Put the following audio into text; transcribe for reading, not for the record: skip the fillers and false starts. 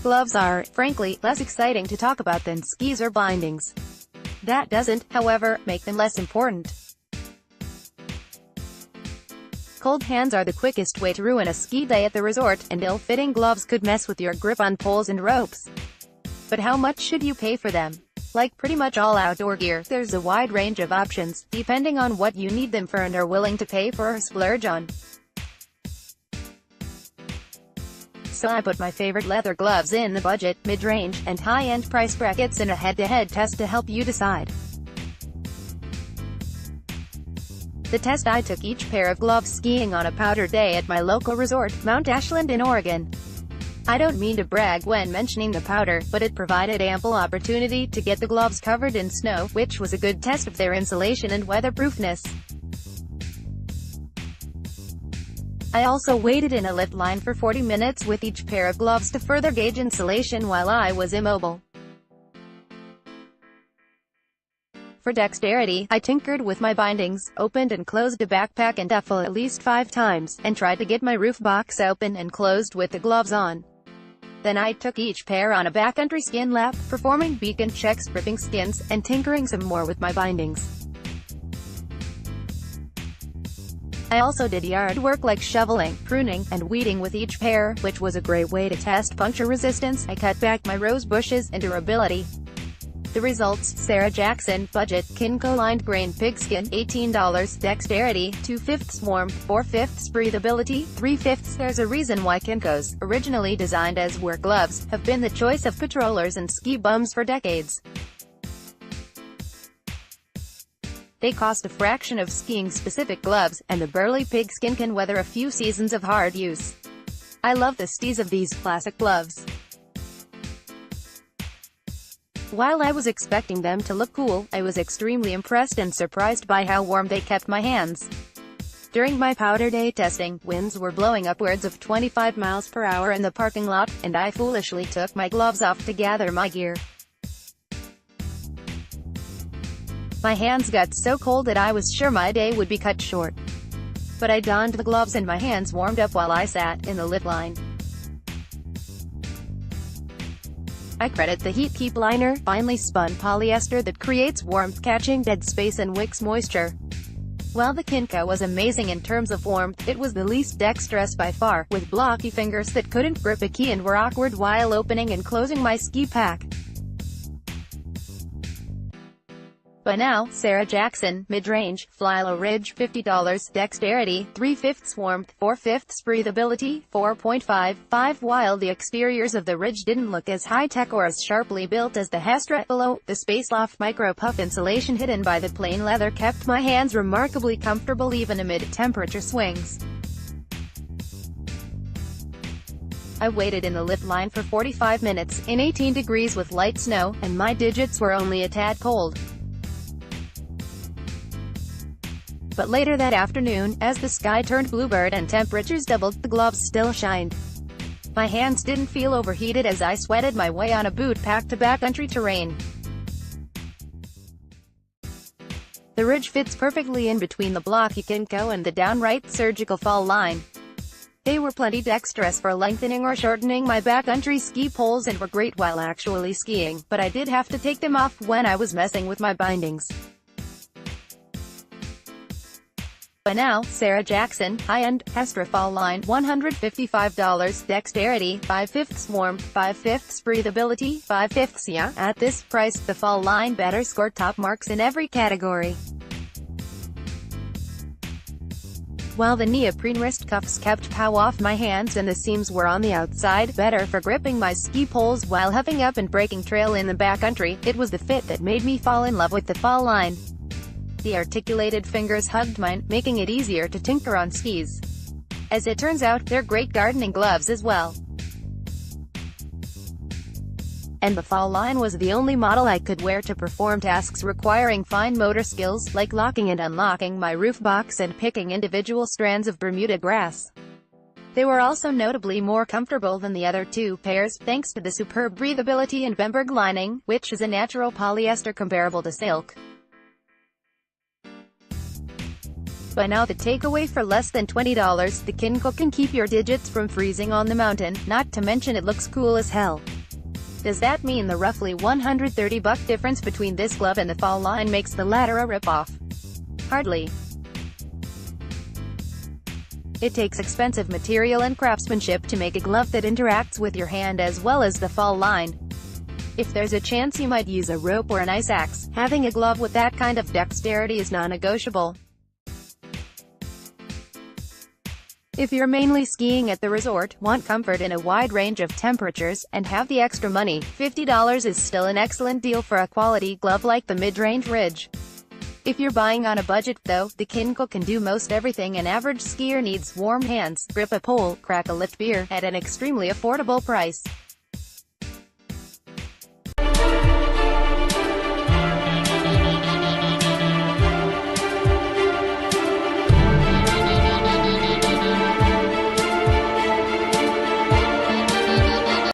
Gloves are, frankly, less exciting to talk about than skis or bindings. That doesn't, however, make them less important. Cold hands are the quickest way to ruin a ski day at the resort, and ill-fitting gloves could mess with your grip on poles and ropes. But how much should you pay for them? Like pretty much all outdoor gear, there's a wide range of options, depending on what you need them for and are willing to pay for or splurge on. So I put my favorite leather gloves in the budget, mid-range, and high-end price brackets in a head-to-head test to help you decide. The test: I took each pair of gloves skiing on a powder day at my local resort, Mount Ashland in Oregon. I don't mean to brag when mentioning the powder, but it provided ample opportunity to get the gloves covered in snow, which was a good test of their insulation and weatherproofness. I also waited in a lift line for 40 minutes with each pair of gloves to further gauge insulation while I was immobile. For dexterity, I tinkered with my bindings, opened and closed a backpack and duffel at least 5 times, and tried to get my roof box open and closed with the gloves on. Then I took each pair on a backcountry skin lap, performing beacon checks, ripping skins, and tinkering some more with my bindings. I also did yard work like shoveling, pruning, and weeding with each pair, which was a great way to test puncture resistance. I cut back my rose bushes and durability. The results: Sarah Jackson, budget, Kinko-lined grain pigskin, $18, dexterity, 2/5 warmth, 4/5 breathability, 3/5. There's a reason why Kinkos, originally designed as work gloves, have been the choice of patrollers and ski bums for decades. They cost a fraction of skiing-specific gloves, and the burly pigskin can weather a few seasons of hard use. I love the steeze of these classic gloves. While I was expecting them to look cool, I was extremely impressed and surprised by how warm they kept my hands. During my powder day testing, winds were blowing upwards of 25 miles per hour in the parking lot, and I foolishly took my gloves off to gather my gear. My hands got so cold that I was sure my day would be cut short. But I donned the gloves and my hands warmed up while I sat in the lift line. I credit the Heat Keep liner, finely spun polyester that creates warmth, catching dead space and wicks moisture. While the Kinko was amazing in terms of warmth, it was the least dexterous by far, with blocky fingers that couldn't grip a key and were awkward while opening and closing my ski pack. By now, Sarah Jackson, mid-range, Flylow Ridge, $50, dexterity, 3/5 warmth, 4/5 breathability, 4.55. While the exteriors of the Ridge didn't look as high-tech or as sharply built as the Hestra below, the Spaceloft micro-puff insulation hidden by the plain leather kept my hands remarkably comfortable even amid temperature swings. I waited in the lift line for 45 minutes, in 18 degrees with light snow, and my digits were only a tad cold. But later that afternoon, as the sky turned bluebird and temperatures doubled, the gloves still shined. My hands didn't feel overheated as I sweated my way on a boot packed to backcountry terrain. The Ridge fits perfectly in between the blocky Kinko and the downright surgical fall line. They were plenty dexterous for lengthening or shortening my backcountry ski poles and were great while actually skiing, but I did have to take them off when I was messing with my bindings. By now, Sarah Jackson, high-end, Hestra fall line, $155, dexterity, 5/5 warmth, 5/5 breathability, 5/5. Yeah, at this price, the fall line better score top marks in every category. While the neoprene wrist cuffs kept pow off my hands and the seams were on the outside, better for gripping my ski poles while huffing up and breaking trail in the backcountry, it was the fit that made me fall in love with the fall line. The articulated fingers hugged mine, making it easier to tinker on skis. As it turns out, they're great gardening gloves as well. And the fall line was the only model I could wear to perform tasks requiring fine motor skills, like locking and unlocking my roof box and picking individual strands of Bermuda grass. They were also notably more comfortable than the other two pairs, thanks to the superb breathability and Bemberg lining, which is a natural polyester comparable to silk. By now the takeaway: for less than $20, the Kinko can keep your digits from freezing on the mountain, not to mention it looks cool as hell. Does that mean the roughly $130 difference between this glove and the fall line makes the latter a rip-off? Hardly. It takes expensive material and craftsmanship to make a glove that interacts with your hand as well as the fall line. If there's a chance you might use a rope or an ice axe, having a glove with that kind of dexterity is non-negotiable. If you're mainly skiing at the resort, want comfort in a wide range of temperatures, and have the extra money, $50 is still an excellent deal for a quality glove like the mid-range Ridge. If you're buying on a budget, though, the Kinko can do most everything an average skier needs: warm hands, grip a pole, crack a lift beer, at an extremely affordable price.